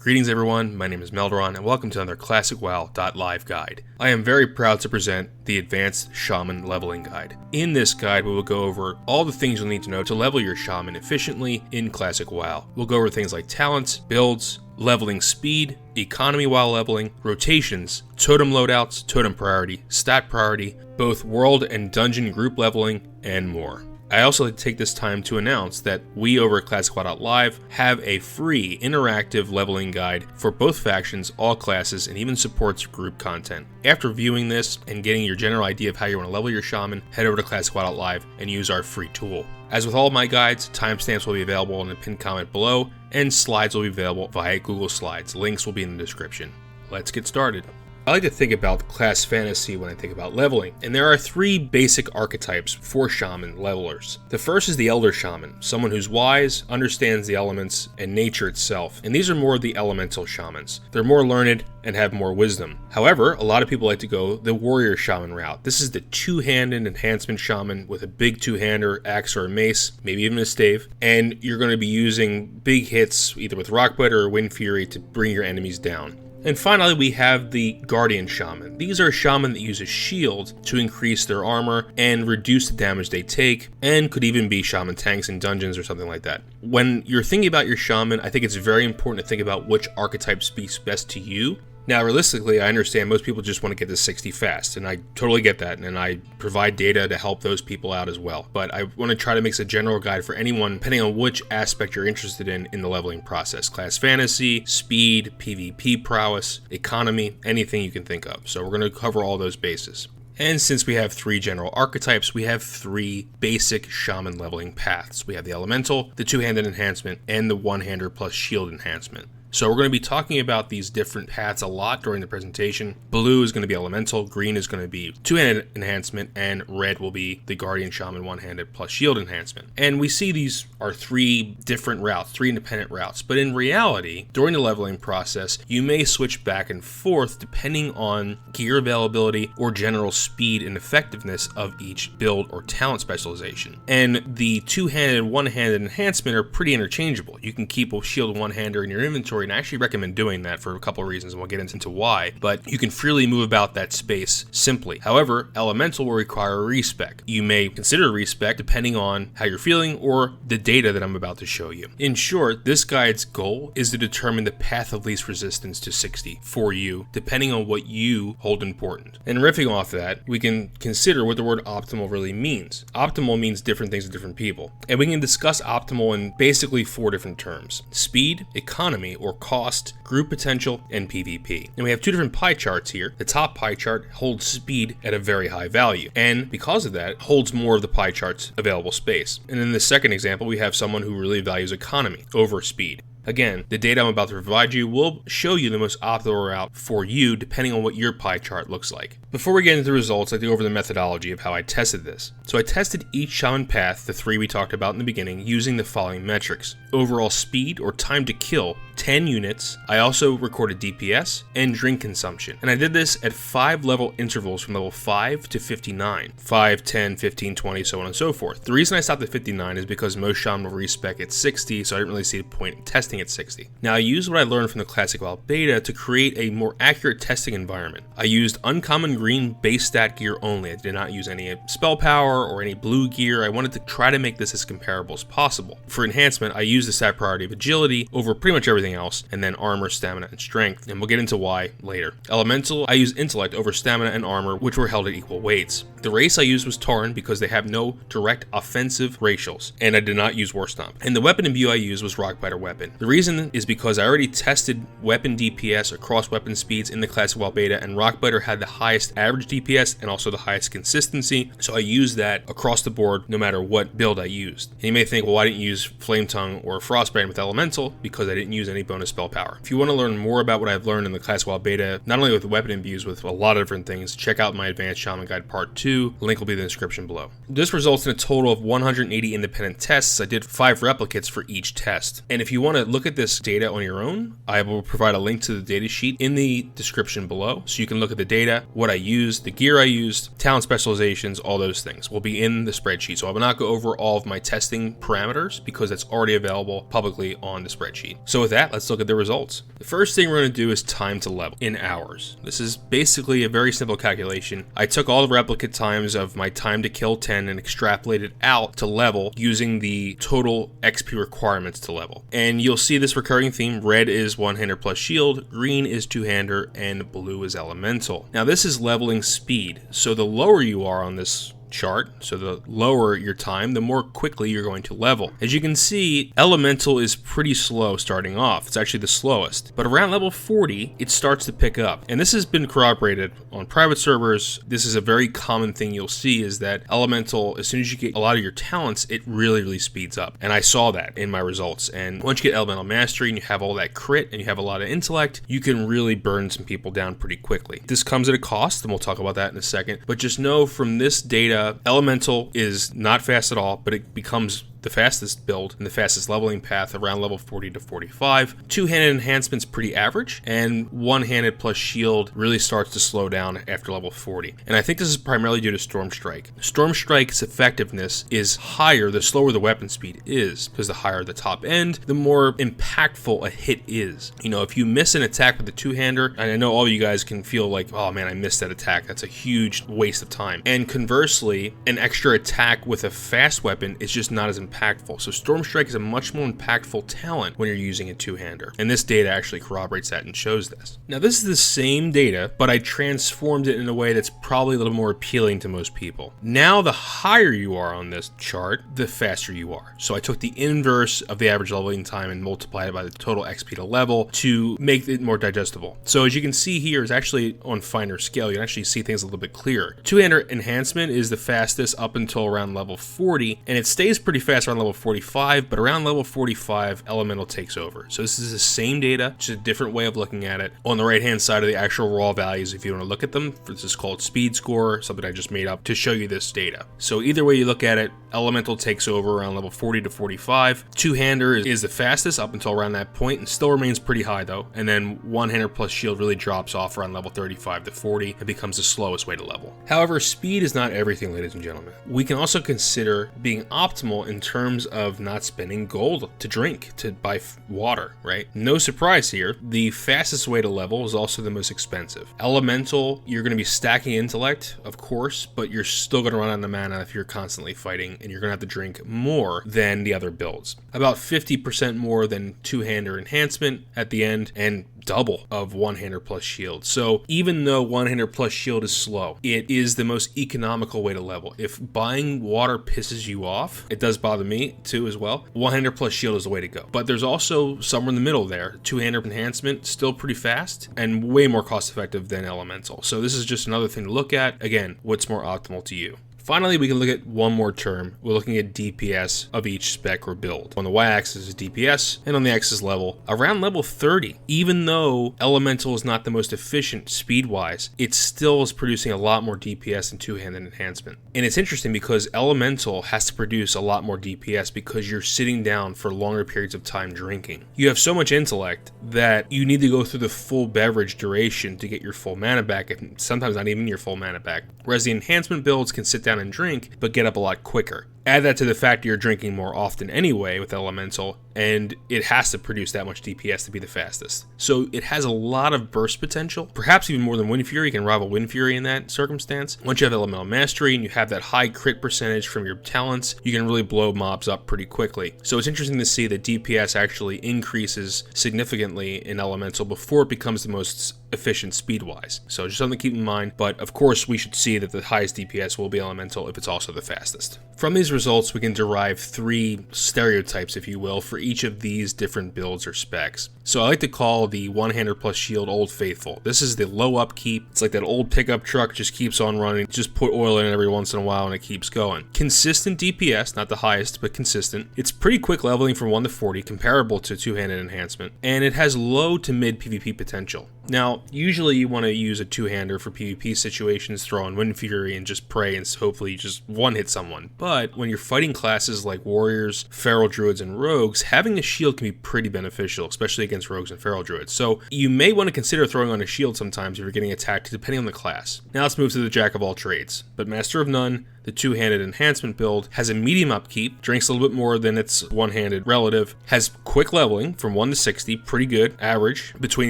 Greetings everyone, my name is Melderon and welcome to another Classic WoW.live guide. I am very proud to present the Advanced Shaman Leveling Guide. In this guide we will go over all the things you'll need to know to level your Shaman efficiently in Classic WoW. We'll go over things like talents, builds, leveling speed, economy while leveling, rotations, totem loadouts, totem priority, stat priority, both world and dungeon group leveling, and more. I also like to take this time to announce that we over at ClassicWoW.live have a free interactive leveling guide for both factions, all classes, and even supports group content. After viewing this and getting your general idea of how you want to level your Shaman, head over to ClassicWoW.live and use our free tool. As with all of my guides, timestamps will be available in the pinned comment below, and slides will be available via Google Slides. Links will be in the description. Let's get started. I like to think about class fantasy when I think about leveling, and there are three basic archetypes for Shaman levelers. The first is the Elder Shaman, someone who's wise, understands the elements and nature itself, and these are more of the elemental shamans. They're more learned and have more wisdom. However, a lot of people like to go the Warrior Shaman route. This is the two-handed Enhancement Shaman with a big two-hander, axe or a mace, maybe even a stave, and you're going to be using big hits either with Rockbiter or Wind Fury to bring your enemies down. And finally, we have the Guardian Shaman. These are a shaman that use a shield to increase their armor and reduce the damage they take, and could even be shaman tanks in dungeons or something like that. When you're thinking about your shaman, I think it's very important to think about which archetype speaks best to you. Now, realistically, I understand most people just want to get to 60 fast, and I totally get that, and I provide data to help those people out as well. But I want to try to make a general guide for anyone, depending on which aspect you're interested in the leveling process. Class fantasy, speed, PvP prowess, economy, anything you can think of. So we're going to cover all those bases. And since we have three general archetypes, we have three basic shaman leveling paths. We have the elemental, the two-handed enhancement, and the one-hander plus shield enhancement. So we're going to be talking about these different paths a lot during the presentation. Blue is going to be elemental, green is going to be two-handed enhancement, and red will be the Guardian Shaman one-handed plus shield enhancement. And we see these are three different routes, three independent routes. But in reality, during the leveling process, you may switch back and forth depending on gear availability or general speed and effectiveness of each build or talent specialization. And the two-handed and one-handed enhancement are pretty interchangeable. You can keep a shield one-hander in your inventory, and I actually recommend doing that for a couple of reasons, and we'll get into why, but you can freely move about that space simply. However, elemental will require a respec. You may consider a respec depending on how you're feeling or the data that I'm about to show you. In short, this guide's goal is to determine the path of least resistance to 60 for you, depending on what you hold important. And riffing off that, we can consider what the word optimal really means. Optimal means different things to different people, and we can discuss optimal in basically four different terms: speed, economy or cost, group potential, and PvP. And we have two different pie charts here. The top pie chart holds speed at a very high value, and because of that, holds more of the pie chart's available space. And in the second example, we have someone who really values economy over speed. Again, the data I'm about to provide you will show you the most optimal route for you depending on what your pie chart looks like. Before we get into the results, I'd like to go over the methodology of how I tested this. So I tested each shaman path, the three we talked about in the beginning, using the following metrics: overall speed or time to kill, 10 units. I also recorded DPS and drink consumption. And I did this at 5 level intervals from level 5 to 59. 5, 10, 15, 20, so on and so forth. The reason I stopped at 59 is because most shaman will respec at 60, so I didn't really see the point in testing at 60. Now I used what I learned from the Classic WoW beta to create a more accurate testing environment. I used uncommon green base stat gear only. I did not use any spell power or any blue gear. I wanted to try to make this as comparable as possible. For enhancement, I used the stat priority of agility over pretty much everything else, and then armor, stamina, and strength, and we'll get into why later. Elemental, I used intellect over stamina and armor, which were held at equal weights. The race I used was Tauren because they have no direct offensive racials, and I did not use War Stomp. And the weapon imbue I used was Rockbiter weapon. The reason is because I already tested weapon DPS across weapon speeds in the Classic WoW beta, and Rockbiter had the highest average DPS and also the highest consistency, so I used that across the board no matter what build I used. And you may think, well, why didn't you use Flame Tongue or Frostbrand with Elemental? Because I didn't use any bonus spell power. If you want to learn more about what I've learned in the Classic WoW beta, not only with weapon imbues, with a lot of different things, check out my Advanced Shaman Guide Part 2. Link will be in the description below. This results in a total of 180 independent tests. I did 5 replicates for each test. And if you want to look at this data on your own, I will provide a link to the data sheet in the description below, so you can look at the data, what I used, the gear I used, talent specializations, all those things will be in the spreadsheet. So I will not go over all of my testing parameters because that's already available publicly on the spreadsheet. So with that, let's look at the results. The first thing we're going to do is time to level in hours. This is basically a very simple calculation. I took all the replicate times of my time to kill 10 and extrapolated out to level using the total XP requirements to level. And you'll see this recurring theme. Red is one-hander plus shield, green is two-hander, and blue is elemental. Now this is leveling speed. So the lower you are on this chart, so the lower your time, the more quickly you're going to level. As you can see, elemental is pretty slow starting off. It's actually the slowest, but around level 40 it starts to pick up, and this has been corroborated on private servers. This is a very common thing you'll see, is that elemental, as soon as you get a lot of your talents, it really speeds up, and I saw that in my results. And once you get elemental mastery and you have all that crit and you have a lot of intellect, you can really burn some people down pretty quickly. This comes at a cost, and we'll talk about that in a second, but just know from this data, elemental is not fast at all, but it becomes the fastest build and the fastest leveling path around level 40 to 45. Two-handed enhancement's pretty average, and one-handed plus shield really starts to slow down after level 40. And I think this is primarily due to Storm Strike. Storm Strike's effectiveness is higher the slower the weapon speed is, because the higher the top end, the more impactful a hit is. You know, if you miss an attack with the two-hander, and I know all you guys can feel like, oh man, I missed that attack, that's a huge waste of time. And conversely, an extra attack with a fast weapon is just not as impactful. So Storm Strike is a much more impactful talent when you're using a two-hander, and this data actually corroborates that and shows this. Now this is the same data, but I transformed it in a way that's probably a little more appealing to most people. Now the higher you are on this chart, the faster you are. So I took the inverse of the average leveling time and multiplied it by the total XP to level to make it more digestible. So as you can see here, it's actually on finer scale. You can actually see things a little bit clearer. Two-hander enhancement is the fastest up until around level 40, and it stays pretty fast around level 45, but around level 45, elemental takes over. So this is the same data, just a different way of looking at it. On the right hand side of the actual raw values, if you want to look at them, this is called speed score, something I just made up to show you this data. So either way you look at it, elemental takes over around level 40 to 45. Two-hander is the fastest up until around that point, and still remains pretty high though. And then one-hander plus shield really drops off around level 35 to 40 and becomes the slowest way to level. However, speed is not everything, ladies and gentlemen. We can also consider being optimal in terms of not spending gold to drink, to buy water, right? No surprise here, the fastest way to level is also the most expensive. Elemental, you're going to be stacking intellect, of course, but you're still going to run out of mana if you're constantly fighting, and you're going to have to drink more than the other builds. About 50% more than two-hander enhancement at the end, and double of one-hander plus shield. So even though one-hander plus shield is slow, it is the most economical way to level. If buying water pisses you off, it does bother me too as well, one-hander plus shield is the way to go. But there's also somewhere in the middle there. Two-hander enhancement, still pretty fast and way more cost-effective than elemental. So this is just another thing to look at. Again, what's more optimal to you? Finally, we can look at one more term. We're looking at DPS of each spec or build. On the y-axis is DPS, and on the x-axis level. Around level 30, even though elemental is not the most efficient speed-wise, it still is producing a lot more DPS than two-handed enhancement. And it's interesting because elemental has to produce a lot more DPS because you're sitting down for longer periods of time drinking. You have so much intellect that you need to go through the full beverage duration to get your full mana back, and sometimes not even your full mana back. Whereas the enhancement builds can sit down and drink, but get up a lot quicker. Add that to the fact you're drinking more often anyway with elemental, and it has to produce that much DPS to be the fastest. So it has a lot of burst potential, perhaps even more than Wind Fury. You can rival Wind Fury in that circumstance. Once you have elemental mastery and you have that high crit percentage from your talents, you can really blow mobs up pretty quickly. So it's interesting to see that DPS actually increases significantly in elemental before it becomes the most efficient speed-wise. So just something to keep in mind, but of course we should see that the highest DPS will be elemental if it's also the fastest. From these results, we can derive 3 stereotypes, if you will, for each of these different builds or specs. So I like to call the one-hander plus shield Old Faithful. This is the low upkeep. It's like that old pickup truck, just keeps on running. Just put oil in it every once in a while and it keeps going. Consistent DPS, not the highest, but consistent. It's pretty quick leveling from 1 to 40, comparable to two-handed enhancement. And it has low to mid PvP potential. Now, usually you want to use a two-hander for PvP situations, throw on Wind Fury, and just pray and hopefully just one-hit someone. But when you're fighting classes like Warriors, Feral Druids, and Rogues, having a shield can be pretty beneficial, especially against Rogues and Feral Druids. So you may want to consider throwing on a shield sometimes if you're getting attacked, depending on the class. Now let's move to the Jack of all trades. But Master of None, the two-handed enhancement build, has a medium upkeep, drinks a little bit more than its one-handed relative, has quick leveling from 1 to 60, pretty good, average between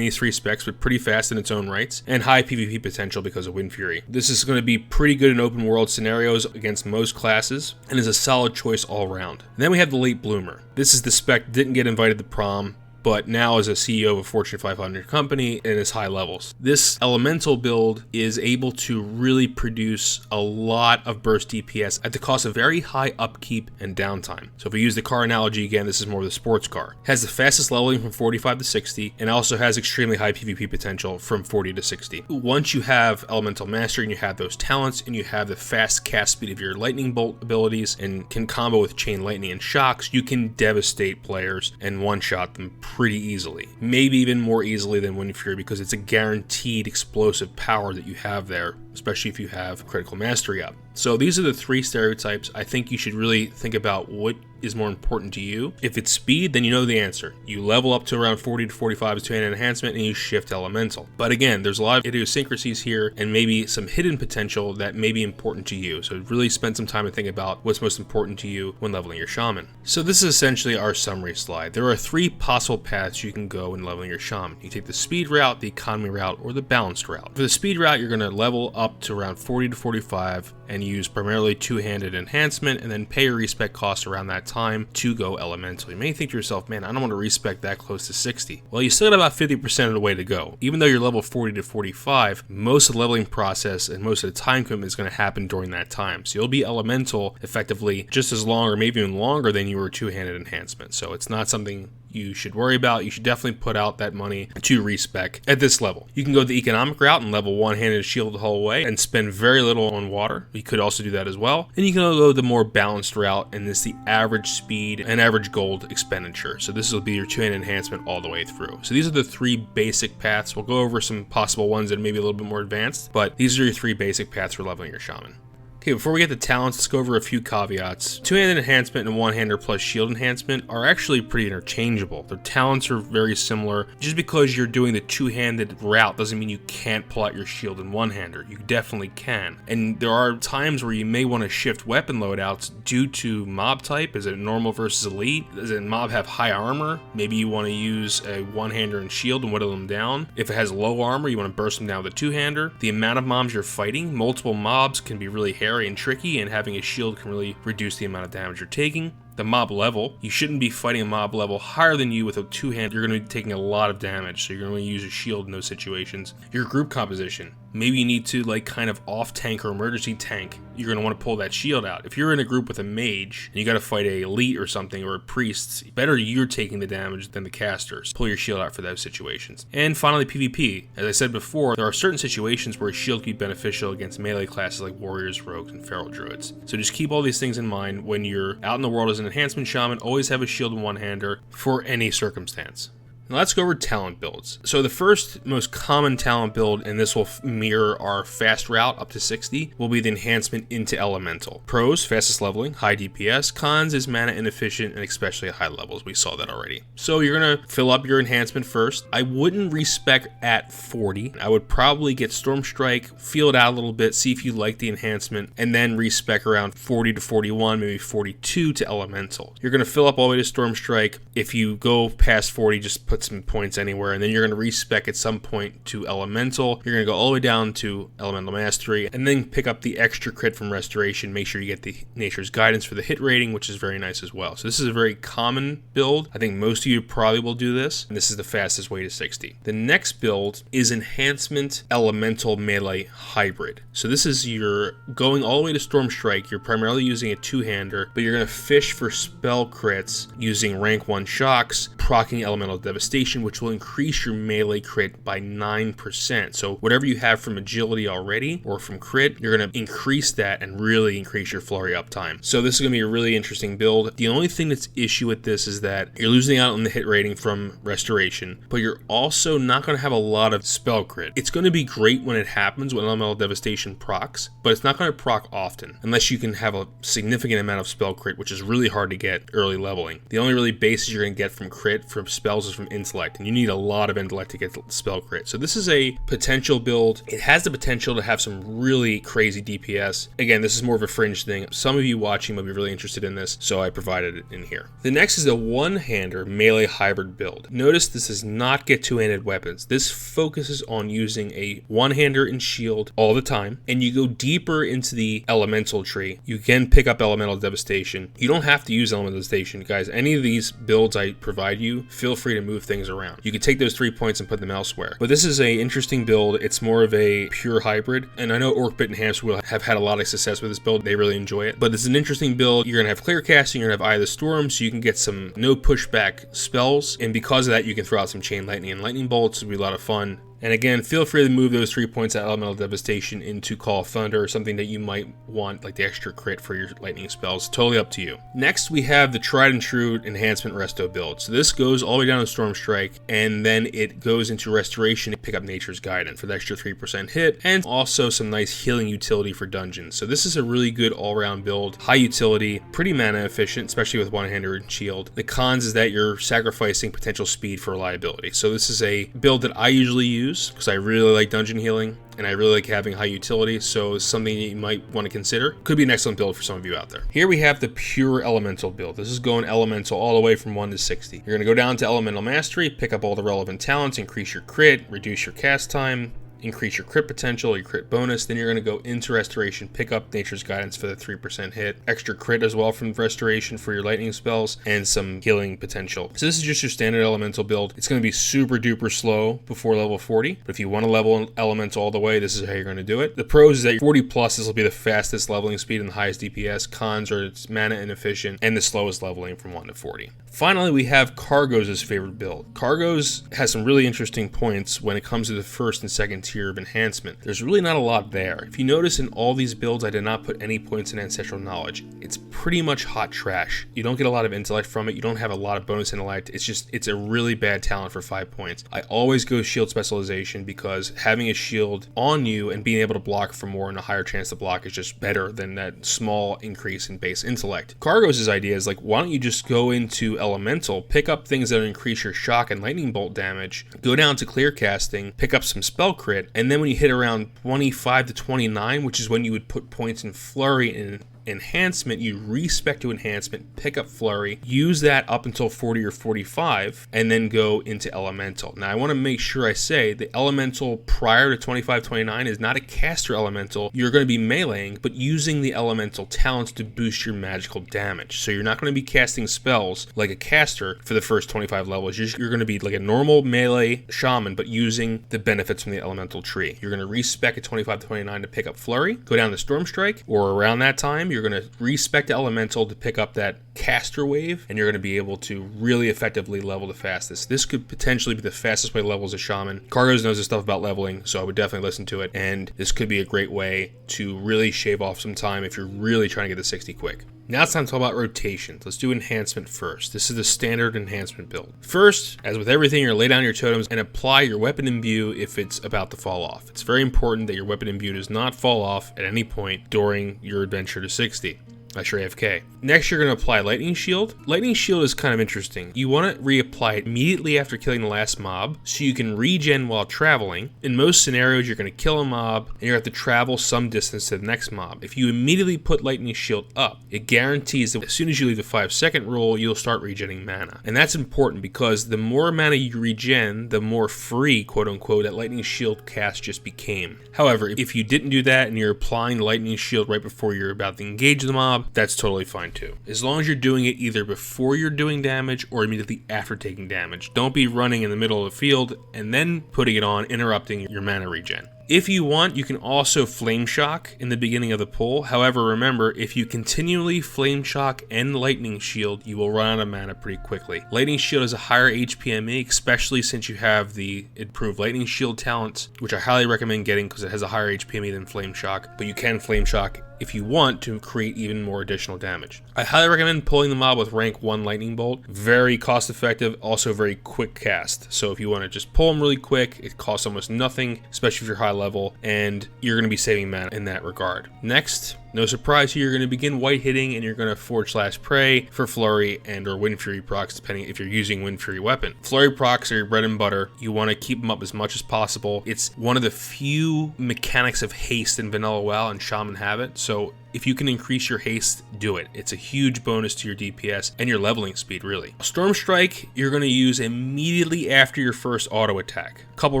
these three specs, but pretty fast in its own rights, and high PvP potential because of Wind Fury. This is going to be pretty good in open world scenarios against most classes, and is a solid choice all around. And then we have the Late Bloomer. This is the spec that didn't get invited to prom, but now is a CEO of a Fortune 500 company and is high levels. This elemental build is able to really produce a lot of burst DPS at the cost of very high upkeep and downtime. So if we use the car analogy again, this is more of the sports car. It has the fastest leveling from 45 to 60 and also has extremely high PvP potential from 40 to 60. Once you have elemental mastery and you have those talents and you have the fast cast speed of your lightning bolt abilities and can combo with chain lightning and shocks, you can devastate players and one-shot them pretty easily. Maybe even more easily than Wind Fury because it's a guaranteed explosive power that you have there, especially if you have critical mastery up. So these are the three stereotypes. I think you should really think about what is more important to you. If it's speed, then you know the answer. You level up to around 40 to 45 to an enhancement and you shift elemental. But again, there's a lot of idiosyncrasies here and maybe some hidden potential that may be important to you. So really spend some time and think about what's most important to you when leveling your shaman. So this is essentially our summary slide. There are three possible paths you can go when leveling your shaman. You take the speed route, the economy route, or the balanced route. For the speed route, you're going to level up to around 40 to 45 and use primarily two-handed enhancement and then pay your respec costs around that time to go elemental. You may think to yourself, man, I don't want to respec that close to 60. Well, you still got about 50% of the way to go. Even though you're level 40 to 45, most of the leveling process and most of the time commitment is going to happen during that time. So you'll be elemental effectively just as long or maybe even longer than you were two-handed enhancement. So it's not something you should worry about. You should definitely put out that money to respec at this level. You can go the economic route and level one-handed shield the whole way and spend very little on water. You could also do that as well. And you can go the more balanced route, and this is the average speed and average gold expenditure. So this will be your two-handed enhancement all the way through. So these are the three basic paths. We'll go over some possible ones that are maybe a little bit more advanced, but these are your three basic paths for leveling your shaman. Okay, before we get to talents, let's go over a few caveats. Two-handed enhancement and one-hander plus shield enhancement are actually pretty interchangeable. Their talents are very similar. Just because you're doing the two-handed route doesn't mean you can't pull out your shield and one-hander. You definitely can. And there are times where you may want to shift weapon loadouts due to mob type. Is it normal versus elite? Does a mob have high armor? Maybe you want to use a one-hander and shield and whittle them down. If it has low armor, you want to burst them down with a two-hander. The amount of mobs you're fighting, multiple mobs can be really hairy and tricky, and having a shield can really reduce the amount of damage you're taking. The mob level, you shouldn't be fighting a mob level higher than you with a two-hand. You're going to be taking a lot of damage, so you're going to use a shield in those situations. Your group composition, maybe you need to like kind of off tank or emergency tank. You're going to want to pull that shield out. If you're in a group with a mage and you got to fight a elite or something or a priest, better you're taking the damage than the casters. Pull your shield out for those situations. And finally, PvP. As I said before, there are certain situations where a shield can be beneficial against melee classes like warriors, rogues, and feral druids. So just keep all these things in mind when you're out in the world as an enhancement shaman. Always have a shield and one-hander for any circumstance. Now let's go over talent builds. So the first most common talent build, and this will mirror our fast route up to 60, will be the enhancement into elemental. Pros, fastest leveling, high DPS. Cons is mana inefficient and especially at high levels. We saw that already. So you're going to fill up your enhancement first. I wouldn't respec at 40. I would probably get Storm Strike, feel it out a little bit, see if you like the enhancement, and then respec around 40 to 41, maybe 42 to elemental. You're going to fill up all the way to Storm Strike. If you go past 40, just put some points anywhere, and then you're going to respec at some point to elemental. You're going to go all the way down to elemental mastery and then pick up the extra crit from restoration. Make sure you get the nature's guidance for the hit rating, which is very nice as well. So this is a very common build. I think most of you probably will do this, and this is the fastest way to 60. The next build is enhancement elemental melee hybrid. So this is your going all the way to Storm Strike. You're primarily using a two-hander, but you're going to fish for spell crits using rank 1 shocks, proccing Elemental Devastation, which will increase your melee crit by 9%. So whatever you have from agility already or from crit, you're going to increase that and really increase your flurry uptime. So this is going to be a really interesting build. The only thing that's issue with this is that you're losing out on the hit rating from Restoration, but you're also not going to have a lot of spell crit. It's going to be great when it happens, when Elemental Devastation procs, but it's not going to proc often unless you can have a significant amount of spell crit, which is really hard to get early leveling. The only really bases you're going to get from crit from spells is from intellect, and you need a lot of intellect to get spell crit. So this is a potential build. It has the potential to have some really crazy DPS. Again, this is more of a fringe thing. Some of you watching might be really interested in this, so I provided it in here. The next is a one-hander melee hybrid build. Notice this does not get two-handed weapons. This focuses on using a one-hander and shield all the time, and you go deeper into the elemental tree. You can pick up Elemental Devastation. You don't have to use Elemental Devastation, guys. Any of these builds I provide you, feel free to move things around. You can take those 3 points and put them elsewhere. But this is a interesting build. It's more of a pure hybrid, and I know Orc-Bit and Hamster Wheel have had a lot of success with this build. They really enjoy it. But it's an interesting build. You're going to have clear casting, you're going to have Eye of the Storm, so you can get some no pushback spells, and because of that, you can throw out some Chain Lightning and Lightning Bolts. It'll be a lot of fun. And again, feel free to move those 3 points at Elemental Devastation into Call of Thunder or something that you might want, like the extra crit for your lightning spells. Totally up to you. Next, we have the tried and true Enhancement Resto build. So this goes all the way down to Storm Strike, and then it goes into Restoration to pick up Nature's Guidance for the extra 3% hit, and also some nice healing utility for dungeons. So this is a really good all-around build. High utility, pretty mana efficient, especially with one-hander and shield. The cons is that you're sacrificing potential speed for reliability. So this is a build that I usually use because I really like dungeon healing and I really like having high utility, so it's something you might want to consider. Could be an excellent build for some of you out there. Here we have the pure elemental build. This is going elemental all the way from 1 to 60. You're going to go down to Elemental Mastery, pick up all the relevant talents, increase your crit, reduce your cast time, increase your crit potential, your crit bonus. Then you're going to go into Restoration, pick up Nature's Guidance for the 3% hit, extra crit as well from Restoration for your lightning spells, and some healing potential. So this is just your standard elemental build. It's going to be super duper slow before level 40, but if you want to level elemental all the way, this is how you're going to do it. The pros is that 40 plus, this will be the fastest leveling speed and the highest DPS. Cons are it's mana inefficient and the slowest leveling from 1 to 40. Finally, we have Cargo's favorite build. Cargo's has some really interesting points when it comes to the first and second tier of enhancement. There's really not a lot there. If you notice in all these builds, I did not put any points in Ancestral Knowledge. It's pretty much hot trash. You don't get a lot of intellect from it. You don't have a lot of bonus intellect. It's a really bad talent for 5 points. I always go shield specialization because having a shield on you and being able to block for more and a higher chance to block is just better than that small increase in base intellect. Cargo's idea is like, why don't you just go into elemental, pick up things that increase your shock and lightning bolt damage, go down to clear casting, pick up some spell crit, and then when you hit around 25 to 29, which is when you would put points in flurry and enhancement, you respec to enhancement, pick up flurry, use that up until 40 or 45, and then go into elemental. Now I want to make sure I say the elemental prior to 25-29 is not a caster elemental. You're going to be meleeing, but using the elemental talents to boost your magical damage. So you're not going to be casting spells like a caster for the first 25 levels. You're going to be like a normal melee shaman, but using the benefits from the elemental tree. You're going to respec at 25-29 to pick up flurry, go down to Storm Strike, or around that time you're going to respec elemental to pick up that caster wave, and you're going to be able to really effectively level the fastest. This could potentially be the fastest way to level as a shaman. Cargo's knows his stuff about leveling, so I would definitely listen to it, and this could be a great way to really shave off some time if you're really trying to get to 60 quick. Now it's time to talk about rotations. Let's do enhancement first. This is the standard enhancement build. First, as with everything, you're going to lay down your totems and apply your weapon imbue if it's about to fall off. It's very important that your weapon imbue does not fall off at any point during your adventure to 60. That's your AFK. Next, you're going to apply Lightning Shield. Lightning Shield is kind of interesting. You want to reapply it immediately after killing the last mob, so you can regen while traveling. In most scenarios, you're going to kill a mob, and you have to travel some distance to the next mob. If you immediately put Lightning Shield up, it guarantees that as soon as you leave the 5-second rule, you'll start regenning mana. And that's important because the more mana you regen, the more free, quote-unquote, that Lightning Shield cast just became. However, if you didn't do that and you're applying the Lightning Shield right before you're about to engage the mob, mob, that's totally fine too. As long as you're doing it either before you're doing damage or immediately after taking damage. Don't be running in the middle of the field and then putting it on, interrupting your mana regen. If you want, you can also Flame Shock in the beginning of the pull. However, remember, if you continually Flame Shock and Lightning Shield, you will run out of mana pretty quickly. Lightning Shield is a higher HPME, especially since you have the improved Lightning Shield talent, which I highly recommend getting because it has a higher HPME than Flame Shock, but you can Flame Shock if you want to create even more additional damage. I highly recommend pulling the mob with rank 1 Lightning Bolt. Very cost effective, also very quick cast. So if you want to just pull them really quick, it costs almost nothing, especially if you're high level, and you're going to be saving mana in that regard. Next, no surprise here, you're going to begin white hitting and you're going to Forge/Pray for Flurry and or Wind Fury procs, depending if you're using Wind Fury weapon. Flurry procs are your bread and butter. You want to keep them up as much as possible. It's one of the few mechanics of haste in Vanilla WoW, and Shaman have it. So if you can increase your haste, do it. It's a huge bonus to your DPS and your leveling speed, really. Storm Strike, you're going to use immediately after your first auto attack. Couple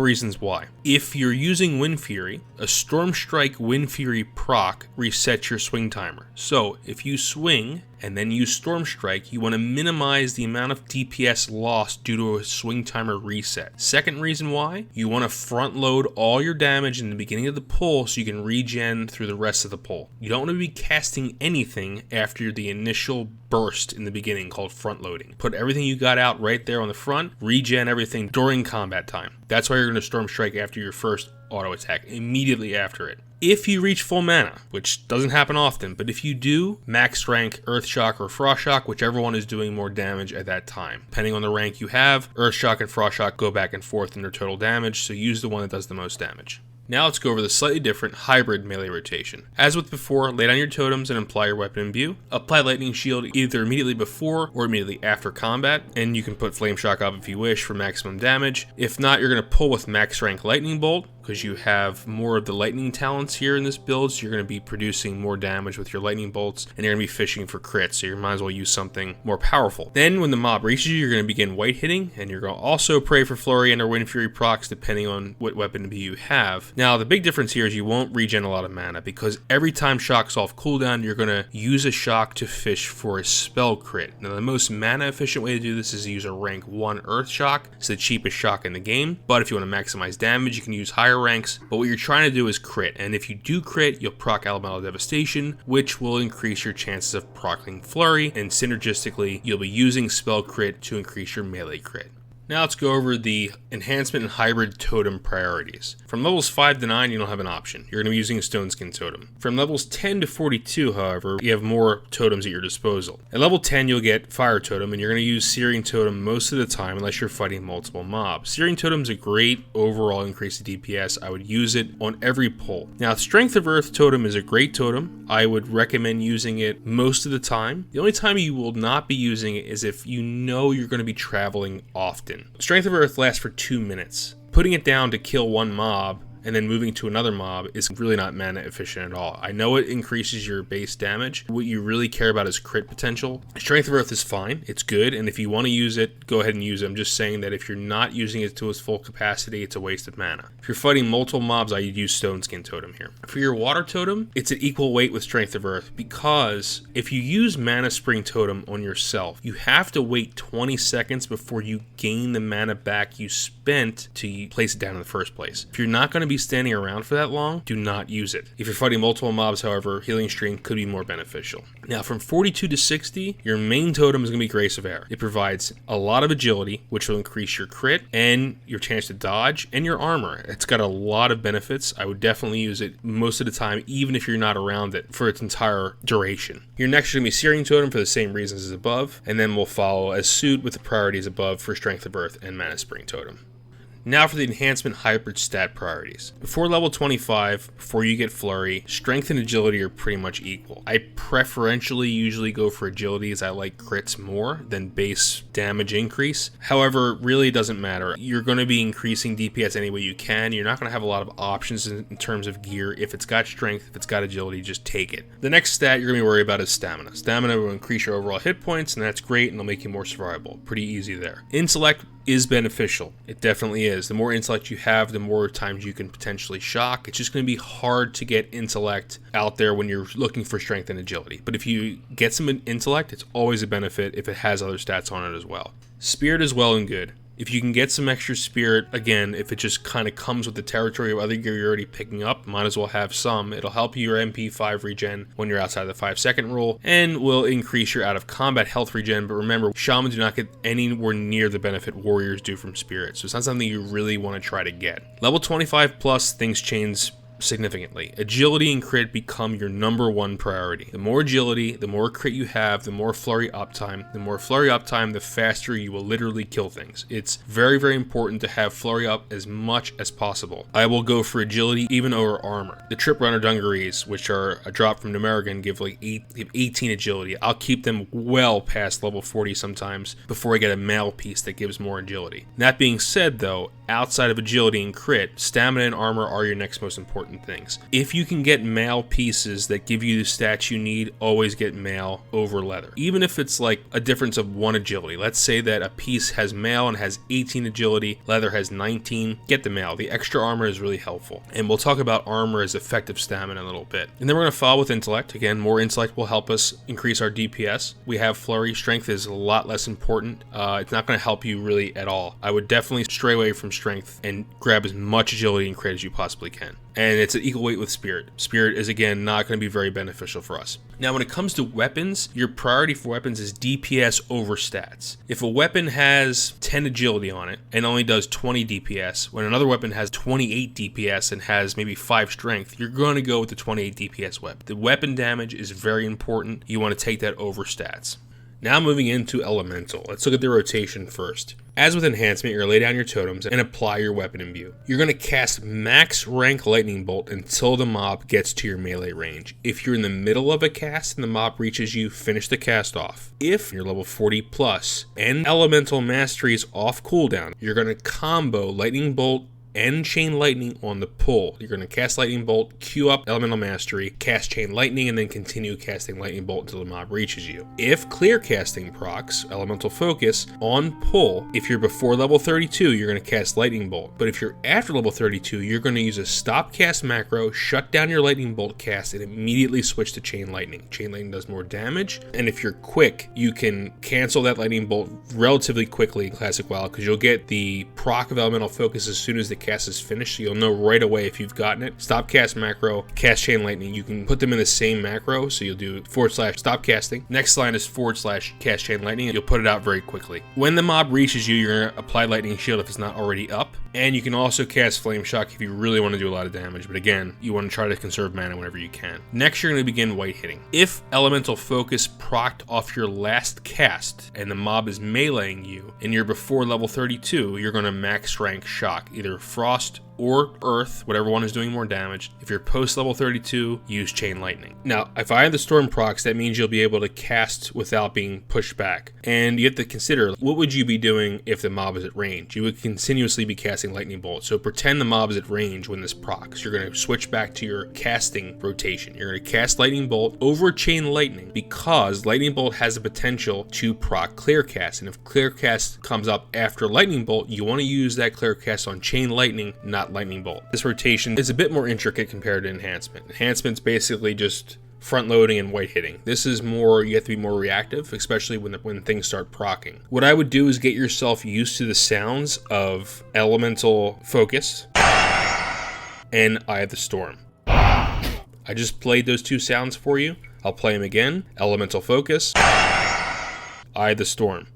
reasons why. If you're using Wind Fury, a Storm Strike Wind Fury proc resets your swing timer. So if you swing and then use Storm Strike, you want to minimize the amount of DPS lost due to a swing timer reset. Second reason why, you want to front load all your damage in the beginning of the pull so you can regen through the rest of the pull. You don't want to be casting anything after the initial burst in the beginning called front loading. Put everything you got out right there on the front, regen everything during combat time. That's why you're going to Storm Strike after your first auto attack, immediately after it. If you reach full mana, which doesn't happen often, but if you do, max rank Earth Shock or Frost Shock, whichever one is doing more damage at that time. Depending on the rank you have, Earth Shock and Frost Shock go back and forth in their total damage, so use the one that does the most damage. Now let's go over the slightly different hybrid melee rotation. As with before, lay down your totems and apply your weapon imbue. Apply Lightning Shield either immediately before or immediately after combat, and you can put Flame Shock up if you wish for maximum damage. If not, you're going to pull with max rank Lightning Bolt, because you have more of the lightning talents here in this build, so you're going to be producing more damage with your lightning bolts, and you're going to be fishing for crits, so you might as well use something more powerful. Then when the mob reaches you, you're going to begin white hitting, and you're going to also pray for Flurry and or Wind Fury procs depending on what weapon you have. Now the big difference here is you won't regen a lot of mana, because every time shock's off cooldown, you're going to use a shock to fish for a spell crit. Now the most mana efficient way to do this is to use a rank 1 Earth Shock. It's the cheapest shock in the game, but if you want to maximize damage, you can use higher ranks, but what you're trying to do is crit, and if you do crit, you'll proc Elemental Devastation, which will increase your chances of proccing Flurry, and synergistically, you'll be using Spell Crit to increase your melee crit. Now let's go over the enhancement and hybrid totem priorities. From levels 5 to 9, you don't have an option. You're going to be using a Stone Skin totem. From levels 10 to 42, however, you have more totems at your disposal. At level 10, you'll get Fire Totem, and you're going to use Searing Totem most of the time unless you're fighting multiple mobs. Searing Totem is a great overall increase to DPS. I would use it on every pull. Now, Strength of Earth Totem is a great totem. I would recommend using it most of the time. The only time you will not be using it is if you know you're going to be traveling often. Strength of Earth lasts for 2 minutes. Putting it down to kill one mob and then moving to another mob is really not mana efficient at all. I know it increases your base damage. What you really care about is crit potential. Strength of Earth is fine. It's good, and if you want to use it, go ahead and use it. I'm just saying that if you're not using it to its full capacity, it's a waste of mana. If you're fighting multiple mobs, I'd use Stone Skin Totem here. For your Water Totem, it's an equal weight with Strength of Earth, because if you use Mana Spring Totem on yourself, you have to wait 20 seconds before you gain the mana back you spent to place it down in the first place. If you're not going to be standing around for that long, do not use it. If you're fighting multiple mobs, however, Healing Stream could be more beneficial. Now, from 42 to 60, your main totem is going to be Grace of Air. It provides a lot of agility, which will increase your crit and your chance to dodge and your armor. It's got a lot of benefits. I would definitely use it most of the time, even if you're not around it for its entire duration. Your next is going to be Searing Totem for the same reasons as above, and then we'll follow as suit with the priorities above for Strength of Earth and Mana Spring Totem. Now for the enhancement hybrid stat priorities. Before level 25, before you get Flurry, strength and agility are pretty much equal. I preferentially usually go for agility as I like crits more than base damage increase. However, really doesn't matter. You're going to be increasing DPS any way you can. You're not going to have a lot of options in terms of gear. If it's got strength, if it's got agility, just take it. The next stat you're going to be worried about is stamina. Stamina will increase your overall hit points, and that's great, and it'll make you more survivable. Pretty easy there. Intellect is beneficial. It definitely is. The more intellect you have, the more times you can potentially shock. It's just going to be hard to get intellect out there when you're looking for strength and agility. But if you get some intellect, it's always a benefit if it has other stats on it as well. Spirit is well and good. If you can get some extra spirit, again, if it just kind of comes with the territory of other gear you're already picking up, might as well have some. It'll help your MP5 regen when you're outside of the 5-second rule, and will increase your out of combat health regen. But remember, shamans do not get anywhere near the benefit warriors do from spirit, so it's not something you really want to try to get. Level 25 plus, things change significantly. Agility and crit become your number one priority. The more agility, the more crit you have, the more flurry uptime. The more flurry uptime, the faster you will literally kill things. It's very, very important to have flurry up as much as possible. I will go for agility even over armor. The trip runner dungarees, which are a drop from Numerican, give like 18 agility. I'll keep them well past level 40 sometimes before I get a mail piece that gives more agility. That being said though, outside of agility and crit, stamina and armor are your next most important things. If you can get mail pieces that give you the stats you need, always get mail over leather. Even if it's like a difference of 1 agility. Let's say that a piece has mail and has 18 agility, leather has 19, get the mail. The extra armor is really helpful. And we'll talk about armor as effective stamina in a little bit. And then we're going to follow with intellect. Again, more intellect will help us increase our DPS. We have flurry. Strength is a lot less important. It's not going to help you really at all. I would definitely stray away from strength and grab as much agility and crit as you possibly can. And it's an equal weight with spirit. Spirit is, again, not going to be very beneficial for us. Now, when it comes to weapons, your priority for weapons is DPS over stats. If a weapon has 10 agility on it and only does 20 DPS, when another weapon has 28 DPS and has maybe 5 strength, you're going to go with the 28 DPS weapon. The weapon damage is very important. You want to take that over stats. Now moving into elemental. Let's look at the rotation first. As with enhancement, you're going to lay down your totems and apply your weapon imbue. You're going to cast max rank lightning bolt until the mob gets to your melee range. If you're in the middle of a cast and the mob reaches you, finish the cast off. If you're level 40 plus and elemental mastery is off cooldown, you're going to combo lightning bolt and chain lightning on the pull. You're going to cast lightning bolt, queue up elemental mastery, cast chain lightning, and then continue casting lightning bolt until the mob reaches you. If clear casting procs elemental focus on pull, if you're before level 32, you're going to cast lightning bolt. But if you're after level 32, you're going to use a stop cast macro, shut down your lightning bolt cast, and immediately switch to chain lightning. Chain lightning does more damage, and if you're quick, you can cancel that lightning bolt relatively quickly in Classic WoW because you'll get the proc of elemental focus as soon as the cast is finished, so you'll know right away if you've gotten it. Stop cast macro, cast chain lightning. You can put them in the same macro, so you'll do / stop casting. Next line is / cast chain lightning, and you'll put it out very quickly. When the mob reaches you, you're going to apply lightning shield if it's not already up, and you can also cast flame shock if you really want to do a lot of damage, but again, you want to try to conserve mana whenever you can. Next, you're going to begin white hitting. If elemental focus procced off your last cast and the mob is meleeing you and you're before level 32, you're going to max rank shock, either frost or earth, whatever one is doing more damage. If you're post level 32, use chain lightning. Now, if I have the storm procs, that means you'll be able to cast without being pushed back. And you have to consider, what would you be doing if the mob is at range? You would continuously be casting lightning bolt. So pretend the mob is at range when this procs. You're going to switch back to your casting rotation. You're going to cast lightning bolt over chain lightning because lightning bolt has the potential to proc clear cast. And if clear cast comes up after lightning bolt, you want to use that clear cast on chain lightning, not lightning bolt. This rotation is a bit more intricate compared to enhancement. Enhancement's basically just front loading and white hitting. This is more, you have to be more reactive, especially when things start proccing. What I would do is get yourself used to the sounds of elemental focus and Eye of the Storm. I just played those two sounds for you. I'll play them again. Elemental focus, Eye of the Storm.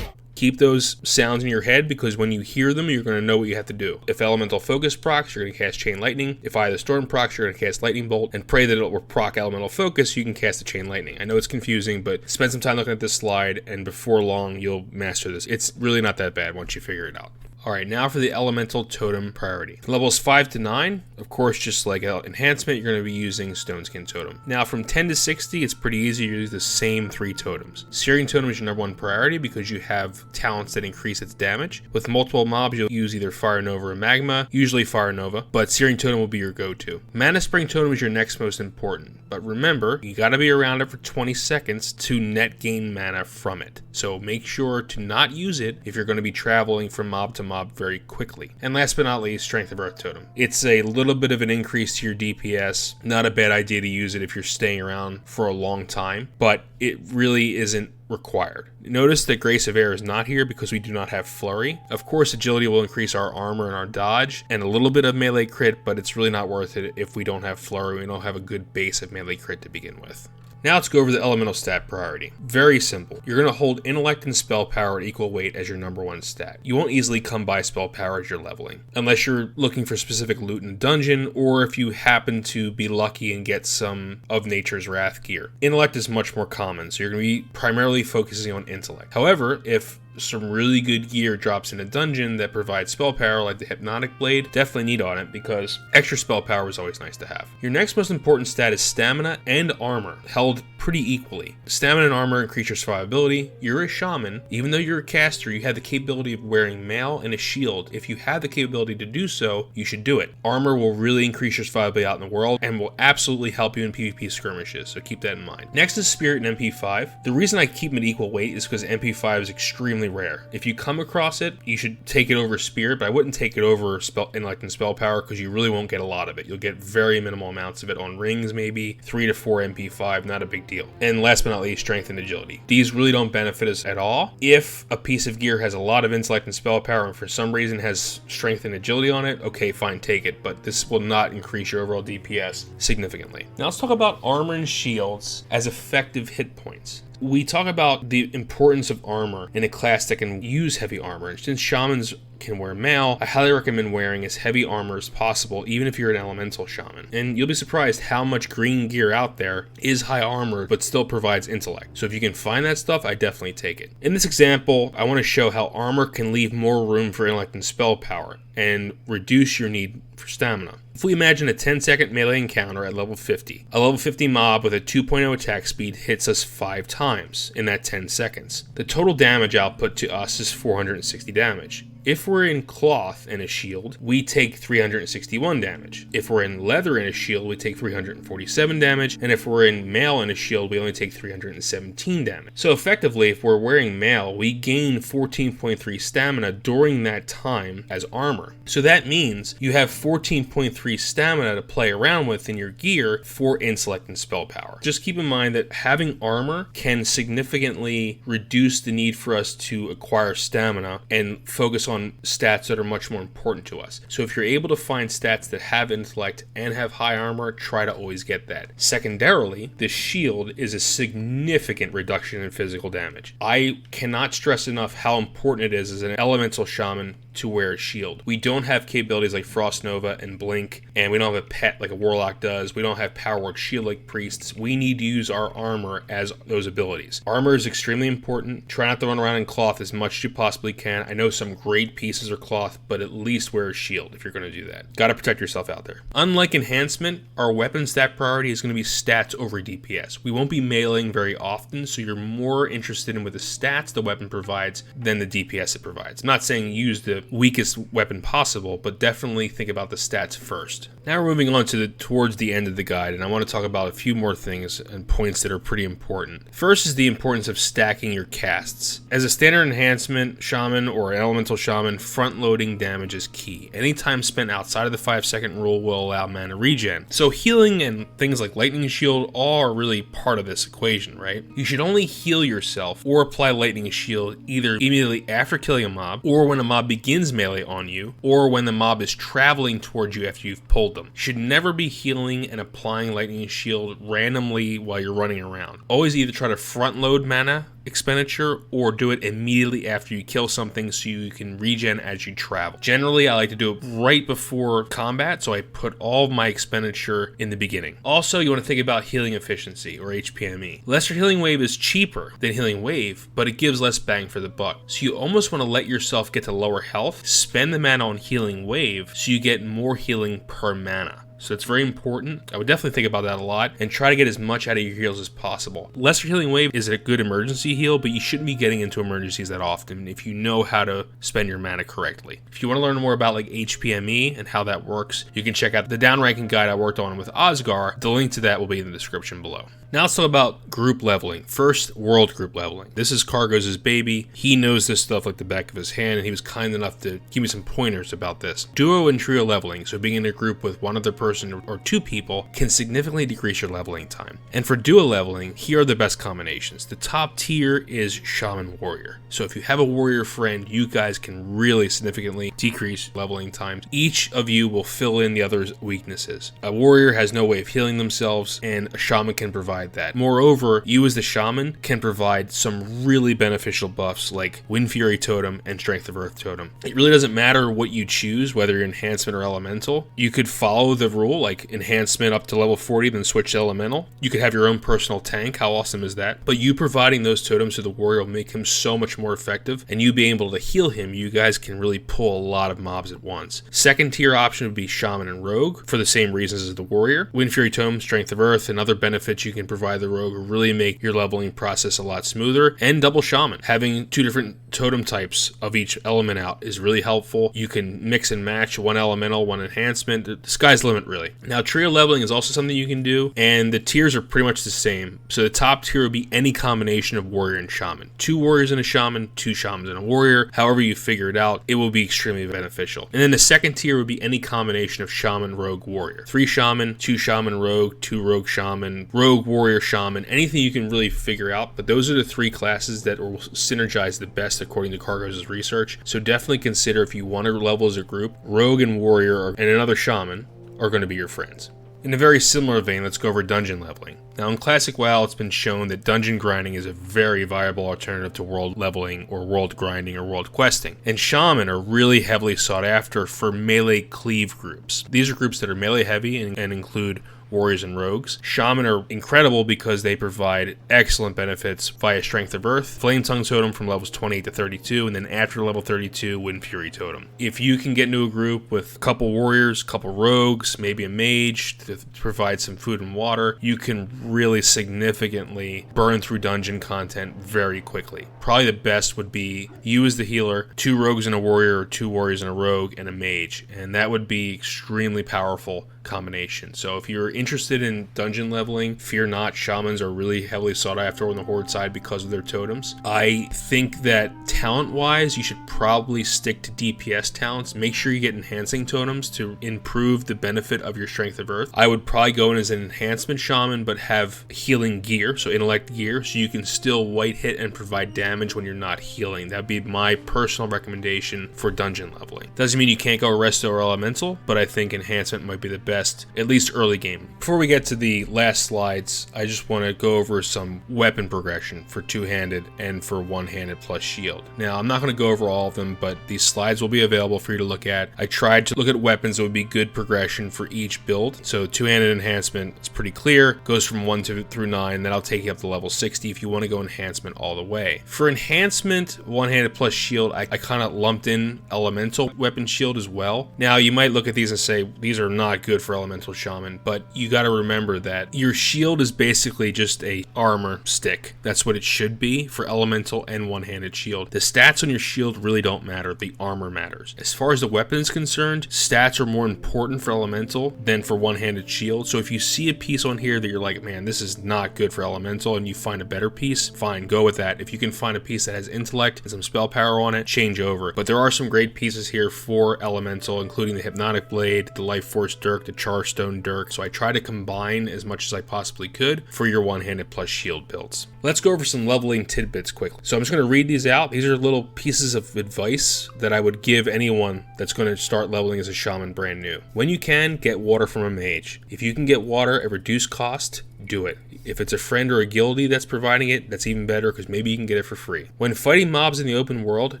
Keep those sounds in your head because when you hear them, you're going to know what you have to do. If elemental focus procs, you're going to cast chain lightning. If Eye of the Storm procs, you're going to cast lightning bolt and pray that it will proc elemental focus. You can cast the chain lightning. I know it's confusing, but spend some time looking at this slide and before long, you'll master this. It's really not that bad once you figure it out. Alright, now for the elemental totem priority. Levels 5 to 9, of course, just like enhancement, you're going to be using Stone Skin Totem. Now from 10 to 60, it's pretty easy to use the same 3 totems. Searing Totem is your number 1 priority because you have talents that increase its damage. With multiple mobs, you'll use either Fire Nova or Magma, usually Fire Nova, but Searing Totem will be your go-to. Mana Spring Totem is your next most important, but remember, you gotta be around it for 20 seconds to net gain mana from it. So make sure to not use it if you're going to be traveling from mob to mob very quickly. And last but not least, Strength of Earth Totem. It's a little bit of an increase to your DPS. Not a bad idea to use it if you're staying around for a long time, but it really isn't required. Notice that Grace of Air is not here because we do not have Flurry. Of course, Agility will increase our armor and our dodge, and a little bit of melee crit, but it's really not worth it if we don't have Flurry. We don't have a good base of melee crit to begin with. Now let's go over the elemental stat priority. Very simple. You're going to hold intellect and spell power at equal weight as your number 1 stat. You won't easily come by spell power as you're leveling, unless you're looking for specific loot in a dungeon, or if you happen to be lucky and get some of Nature's Wrath gear. Intellect is much more common, so you're going to be primarily focusing on intellect. However, if some really good gear drops in a dungeon that provides spell power like the Hypnotic Blade, definitely need on it because extra spell power is always nice to have. Your next most important stat is stamina and armor, held pretty equally. Stamina and armor increase your survivability. You're a shaman. Even though you're a caster, you have the capability of wearing mail and a shield. If you have the capability to do so, you should do it. Armor will really increase your survivability out in the world and will absolutely help you in PvP skirmishes, so keep that in mind. Next is Spirit and MP5. The reason I keep them at equal weight is because MP5 is extremely rare. If you come across it, you should take it over Spirit, but I wouldn't take it over Intellect and Spell Power because you really won't get a lot of it. You'll get very minimal amounts of it on rings, maybe 3 to 4 MP5, not a big deal. And last but not least, Strength and Agility. These really don't benefit us at all. If a piece of gear has a lot of Intellect and Spell Power and for some reason has Strength and Agility on it, okay, fine, take it, but this will not increase your overall DPS significantly. Now let's talk about armor and shields as effective hit points. We talk about the importance of armor in a class that can use heavy armor, and since shamans can wear mail, I highly recommend wearing as heavy armor as possible, even if you're an elemental shaman. And you'll be surprised how much green gear out there is high armor, but still provides intellect. So if you can find that stuff, I definitely take it. In this example, I want to show how armor can leave more room for intellect and spell power, and reduce your need for stamina. If we imagine a 10-second melee encounter at level 50, a level 50 mob with a 2.0 attack speed hits us 5 times in that 10 seconds. The total damage output to us is 460 damage. If we're in cloth and a shield, we take 361 damage. If we're in leather and a shield, we take 347 damage. And if we're in mail and a shield, we only take 317 damage. So effectively, if we're wearing mail, we gain 14.3 stamina during that time as armor. So that means you have 14.3 stamina to play around with in your gear for intellect and spell power. Just keep in mind that having armor can significantly reduce the need for us to acquire stamina and focus on stats that are much more important to us. So if you're able to find stats that have intellect and have high armor, try to always get that. Secondarily, the shield is a significant reduction in physical damage. I cannot stress enough how important it is as an elemental shaman to wear a shield. We don't have capabilities like Frost Nova and Blink, and we don't have a pet like a Warlock does. We don't have Power Word Shield like Priests. We need to use our armor as those abilities. Armor is extremely important. Try not to run around in cloth as much as you possibly can. I know some great pieces are cloth, but at least wear a shield if you're going to do that. Gotta protect yourself out there. Unlike enhancement, our weapon stat priority is going to be stats over DPS. We won't be meleeing very often, so you're more interested in what the stats the weapon provides than the DPS it provides. I'm not saying use the weakest weapon possible, but definitely think about the stats first. Now we're moving on to towards the end of the guide, and I want to talk about a few more things and points that are pretty important. First is the importance of stacking your casts. As a standard enhancement shaman or an elemental shaman, front-loading damage is key. Any time spent outside of the 5-second rule will allow mana regen. So healing and things like Lightning Shield all are really part of this equation, right? You should only heal yourself or apply Lightning Shield either immediately after killing a mob, or when a mob begins melee on you, or when the mob is traveling towards you after you've pulled them. You should never be healing and applying Lightning Shield randomly while you're running around. Always either try to front load mana expenditure, or do it immediately after you kill something so you can regen as you travel. Generally, I like to do it right before combat, so I put all of my expenditure in the beginning. Also, you want to think about healing efficiency, or HPME. Lesser Healing Wave is cheaper than Healing Wave, but it gives less bang for the buck. So you almost want to let yourself get to lower health, spend the mana on Healing Wave so you get more healing per mana. So it's very important. I would definitely think about that a lot and try to get as much out of your heals as possible. Lesser Healing Wave is a good emergency heal, but you shouldn't be getting into emergencies that often if you know how to spend your mana correctly. If you want to learn more about like HPME and how that works, you can check out the downranking guide I worked on with Osgar. The link to that will be in the description below. Now let's talk about group leveling. First, world group leveling. This is Cargos' baby. He knows this stuff like the back of his hand, and he was kind enough to give me some pointers about this. Duo and trio leveling, so being in a group with one other person or two people, can significantly decrease your leveling time. And for duo leveling, here are the best combinations. The top tier is Shaman Warrior. So if you have a warrior friend, you guys can really significantly decrease leveling times. Each of you will fill in the other's weaknesses. A warrior has no way of healing themselves, and a shaman can provide that. Moreover, you as the shaman can provide some really beneficial buffs like Wind Fury Totem and Strength of Earth Totem. It really doesn't matter what you choose, whether you're enhancement or elemental. You could follow the rule like enhancement up to level 40, then switch to elemental. You could have your own personal tank. How awesome is that? But you providing those totems to the warrior will make him so much more effective, and you being able to heal him, you guys can really pull a lot of mobs at once. Second tier option would be Shaman and Rogue for the same reasons as the warrior. Wind Fury Totem, Strength of Earth, and other benefits you can provide the rogue will really make your leveling process a lot smoother. And double Shaman. Having two different totem types of each element out is really helpful. You can mix and match one elemental, one enhancement. The sky's the limit, really. Now, trio leveling is also something you can do, and the tiers are pretty much the same. So the top tier would be any combination of warrior and shaman. 2 warriors and a shaman, 2 shamans and a warrior. However you figure it out, it will be extremely beneficial. And then the second tier would be any combination of shaman, rogue, warrior. 3 shaman, 2 shaman, rogue, 2 rogue, shaman, rogue, warrior, shaman, anything you can really figure out. But those are the 3 classes that will synergize the best according to Cargos' research. So definitely consider, if you want to level as a group, rogue and warrior and another shaman are going to be your friends. In a very similar vein, let's go over dungeon leveling. Now, in Classic WoW, it's been shown that dungeon grinding is a very viable alternative to world leveling or world grinding or world questing. And Shaman are really heavily sought after for melee cleave groups. These are groups that are melee heavy and include warriors and rogues. Shaman are incredible because they provide excellent benefits via Strength of Earth, Flame Tongue Totem from levels 28 to 32, and then after level 32, Wind Fury Totem. If you can get into a group with a couple warriors, a couple rogues, maybe a mage to provide some food and water, you can really significantly burn through dungeon content very quickly. Probably the best would be you as the healer, 2 rogues and a warrior, or 2 warriors and a rogue, and a mage, and that would be extremely powerful combination. So if you're interested in dungeon leveling, fear not, shamans are really heavily sought after on the horde side because of their totems. I think that talent wise, you should probably stick to DPS talents. Make sure you get enhancing totems to improve the benefit of your Strength of Earth. I would probably go in as an enhancement shaman, but have healing gear, so intellect gear, so you can still white hit and provide damage when you're not healing. That'd be my personal recommendation for dungeon leveling. Doesn't mean you can't go resto or elemental, but I think enhancement might be the best, at least early game. Before we get to the last slides, I just want to go over some weapon progression for two-handed and for one-handed plus shield. Now, I'm not going to go over all of them, but these slides will be available for you to look at. I tried to look at weapons that would be good progression for each build. So two-handed enhancement, it's pretty clear, goes from 1 through 9, that'll take you up to level 60 if you want to go enhancement all the way. For enhancement, one-handed plus shield, I kind of lumped in elemental weapon shield as well. Now, you might look at these and say, these are not good for elemental shaman, but you got to remember that your shield is basically just a armor stick. That's what it should be for elemental and one-handed shield. The stats on your shield really don't matter, the armor matters. As far as the weapon is concerned, stats are more important for elemental than for one-handed shield. So if you see a piece on here that you're like, man, this is not good for elemental, and you find a better piece, fine, go with that. If you can find a piece that has intellect and some spell power on it, change over. But there are some great pieces here for elemental, including the Hypnotic Blade, the Life Force Dirk, the Charstone Dirk. So I try to combine as much as I possibly could for your one-handed plus shield builds. Let's go over some leveling tidbits quickly. So I'm just going to read these out. These are little pieces of advice that I would give anyone that's going to start leveling as a shaman brand new. When you can, get water from a mage. If you can get water at reduced cost, do it. If it's a friend or a guildie that's providing it, that's even better because maybe you can get it for free. When fighting mobs in the open world,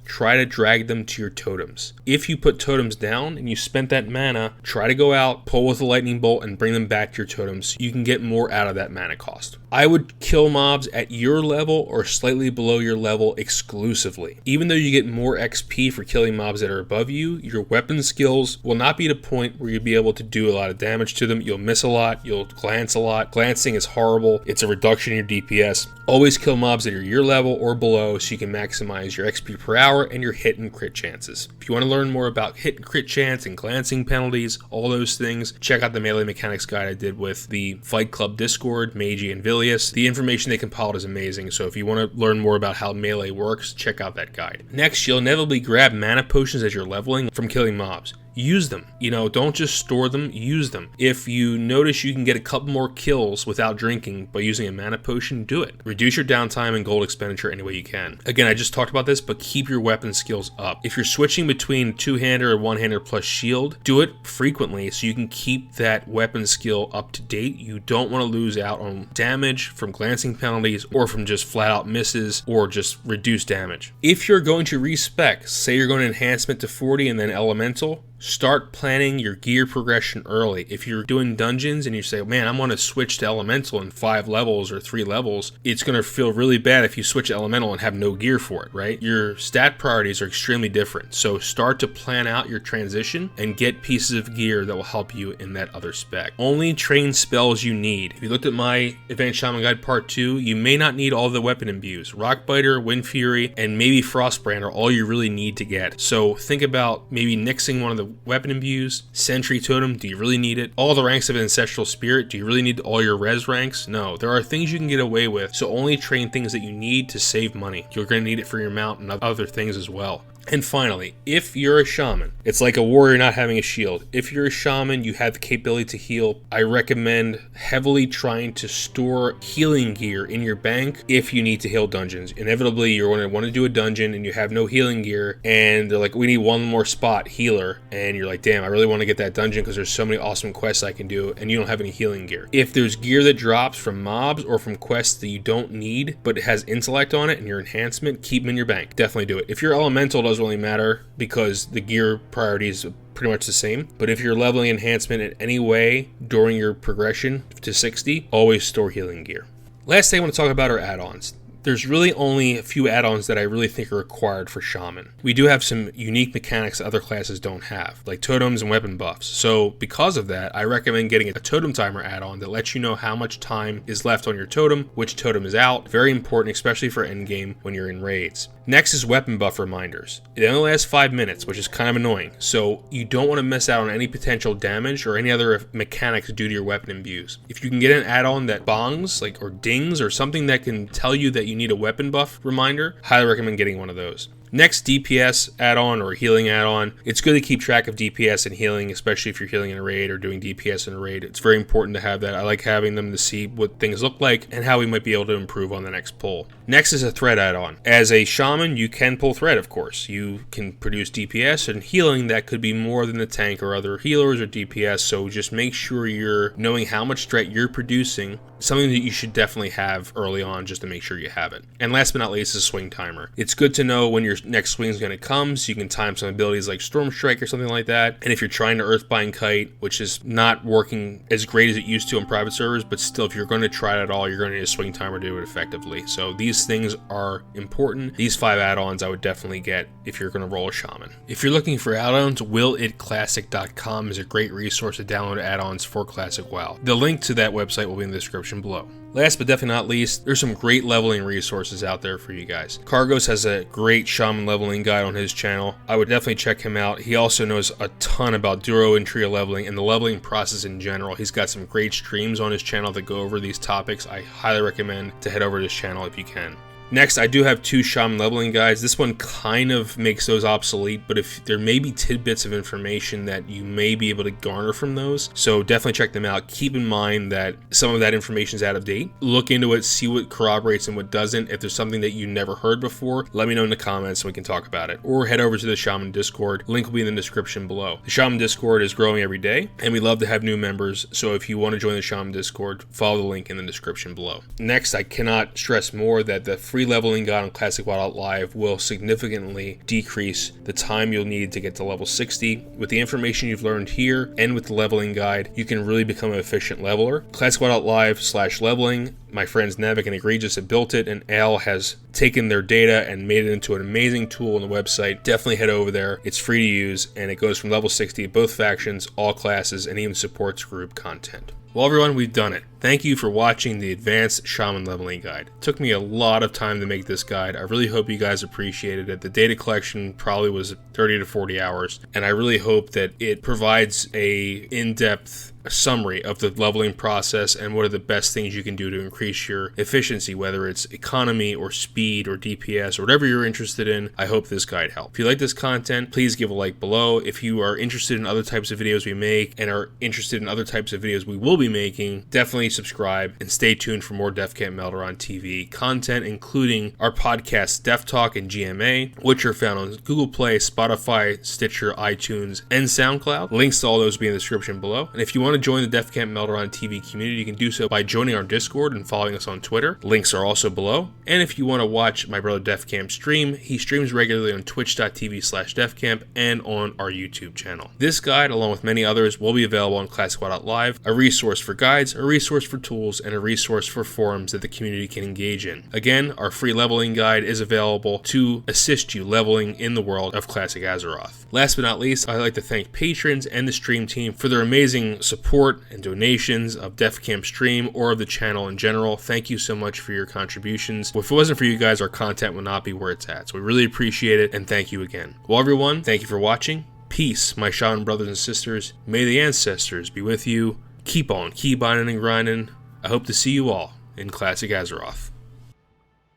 try to drag them to your totems. If you put totems down and you spent that mana, try to go out, pull with a lightning bolt, and bring them back to your totems so you can get more out of that mana cost. I would kill mobs at your level or slightly below your level exclusively. Even though you get more XP for killing mobs that are above you, your weapon skills will not be at a point where you'll be able to do a lot of damage to them. You'll miss a lot, you'll glance a lot. Glancing is horrible. It's a reduction in your DPS. Always kill mobs that are your level or below so you can maximize your XP per hour and your hit and crit chances. If you want to learn more about hit and crit chance and glancing penalties, all those things, check out the melee mechanics guide I did with the Fight Club Discord, Magi, and Villius. The information they compiled is amazing, so if you want to learn more about how melee works, check out that guide. Next, you'll inevitably grab mana potions as you're leveling from killing mobs. Use them. Don't just store them, use them. If you notice you can get a couple more kills without drinking by using a mana potion, do it. Reduce your downtime and gold expenditure any way you can. Again, I just talked about this, but keep your weapon skills up. If you're switching between two-hander or one-hander plus shield, do it frequently so you can keep that weapon skill up to date. You don't want to lose out on damage from glancing penalties or from just flat-out misses or just reduced damage. If you're going to respec, say you're going to enhancement to 40 and then elemental, start planning your gear progression early. If you're doing dungeons and you say, man, I'm going to switch to elemental in 5 levels or 3 levels, it's going to feel really bad if you switch to elemental and have no gear for it, right? Your stat priorities are extremely different. So start to plan out your transition and get pieces of gear that will help you in that other spec. Only train spells you need. If you looked at my Advanced Shaman Guide Part 2, you may not need all the weapon imbues. Rockbiter, Wind Fury, and maybe Frostbrand are all you really need to get. So think about maybe nixing one of the weapon imbues. Sentry Totem, do you really need it? All the ranks of Ancestral Spirit, do you really need all your res ranks? No, there are things you can get away with, so only train things that you need to save money. You're going to need it for your mount and other things as well. And finally, if you're a shaman, it's like a warrior not having a shield. If you're a shaman, you have the capability to heal. I recommend heavily trying to store healing gear in your bank if you need to heal dungeons. Inevitably, you're going to want to do a dungeon and you have no healing gear, and they're like, we need one more spot, healer. And you're like, damn, I really want to get that dungeon because there's so many awesome quests I can do, and you don't have any healing gear. If there's gear that drops from mobs or from quests that you don't need, but it has intellect on it and your enhancement, keep them in your bank. Definitely do it. If you're elemental, doesn't really matter because the gear priority is pretty much the same. But if you're leveling enhancement in any way during your progression to 60, always store healing gear. Last thing I want to talk about are add-ons. There's really only a few add-ons that I really think are required for Shaman. We do have some unique mechanics other classes don't have, like totems and weapon buffs. So because of that, I recommend getting a totem timer add-on that lets you know how much time is left on your totem, which totem is out. Very important, especially for endgame when you're in raids. Next is weapon buff reminders. It only lasts 5 minutes, which is kind of annoying. So you don't want to miss out on any potential damage or any other mechanics due to your weapon imbues. If you can get an add-on that bongs, or dings, or something that can tell you that you need a weapon buff reminder, highly recommend getting one of those. Next, DPS add-on or healing add-on. It's good to keep track of DPS and healing, especially if you're healing in a raid or doing DPS in a raid. It's very important to have that. I like having them to see what things look like and how we might be able to improve on the next pull. Next is a thread add-on. As a shaman, you can pull thread, of course. You can produce DPS and healing that could be more than the tank or other healers or DPS, so just make sure you're knowing how much threat you're producing, something that you should definitely have early on just to make sure you have it. And last but not least is a swing timer. It's good to know when your next swing is going to come so you can time some abilities like Storm Strike or something like that. And if you're trying to Earthbind Kite, which is not working as great as it used to on private servers, but still if you're going to try it at all, you're going to need a swing timer to do it effectively. So these things are important. These 5 add-ons I would definitely get if you're going to roll a shaman. If you're looking for add-ons, willitclassic.com is a great resource to download add-ons for Classic WoW. The link to that website will be in the description below. Last but definitely not least, there's some great leveling resources out there for you guys. Cargos has a great shaman leveling guide on his channel. I would definitely check him out. He also knows a ton about duo and trio leveling and the leveling process in general. He's got some great streams on his channel that go over these topics. I highly recommend to head over to his channel if you can. Next, I do have 2 Shaman leveling guides. This one kind of makes those obsolete, but if there may be tidbits of information that you may be able to garner from those, so definitely check them out. Keep in mind that some of that information is out of date. Look into it, see what corroborates and what doesn't. If there's something that you never heard before, let me know in the comments and we can talk about it. Or head over to the Shaman Discord. Link will be in the description below. The Shaman Discord is growing every day, and we love to have new members, so if you want to join the Shaman Discord, follow the link in the description below. Next, I cannot stress more that the free leveling guide on Classic WoW Live will significantly decrease the time you'll need to get to level 60. With the information you've learned here and with the leveling guide, you can really become an efficient leveler. Classic WoW Live/leveling, my friends Nevik and Egregious have built it, and Al has taken their data and made it into an amazing tool on the website. Definitely head over there. It's free to use, and it goes from level 60 at both factions, all classes, and even supports group content. Well, everyone, we've done it. Thank you for watching the Advanced Shaman Leveling Guide. It took me a lot of time to make this guide. I really hope you guys appreciated it. The data collection probably was 30 to 40 hours, and I really hope that it provides a in-depth summary of the leveling process and what are the best things you can do to increase your efficiency, whether it's economy or speed or DPS or whatever you're interested in. I hope this guide helped. If you like this content, please give a like below. If you are interested in other types of videos we make and are interested in other types of videos we will be making, definitely subscribe and stay tuned for more Def Camp Melderon TV content, including our podcasts Def Talk and GMA, which are found on Google Play, Spotify, Stitcher, iTunes, and SoundCloud. Links to all those will be in the description below. And if you want to join the Def Camp Melderon TV community, you can do so by joining our Discord and following us on Twitter. Links are also below. And if you want to watch my brother Def Camp stream, he streams regularly on twitch.tv/defcamp and on our YouTube channel. This guide, along with many others, will be available on ClassicWoW.live, a resource for guides, a resource for tools, and a resource for forums that the community can engage in. Again, our free leveling guide is available to assist you leveling in the world of Classic Azeroth. Last but not least, I'd like to thank patrons and the stream team for their amazing support and donations of Def Camp stream or of the channel in general. Thank you so much for your contributions. If it wasn't for you guys, our content would not be where it's at. So we really appreciate it, and thank you again. Well, everyone, thank you for watching. Peace, my Shaman brothers and sisters. May the ancestors be with you. Keep on keybinding and grinding. I hope to see you all in Classic Azeroth.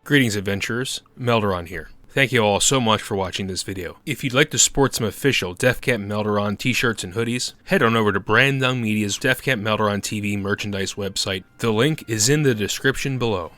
Greetings, adventurers. Melderon here. Thank you all so much for watching this video. If you'd like to sport some official Def Camp Melderon t-shirts and hoodies, head on over to Brandon Media's Def Camp Melderon TV merchandise website. The link is in the description below.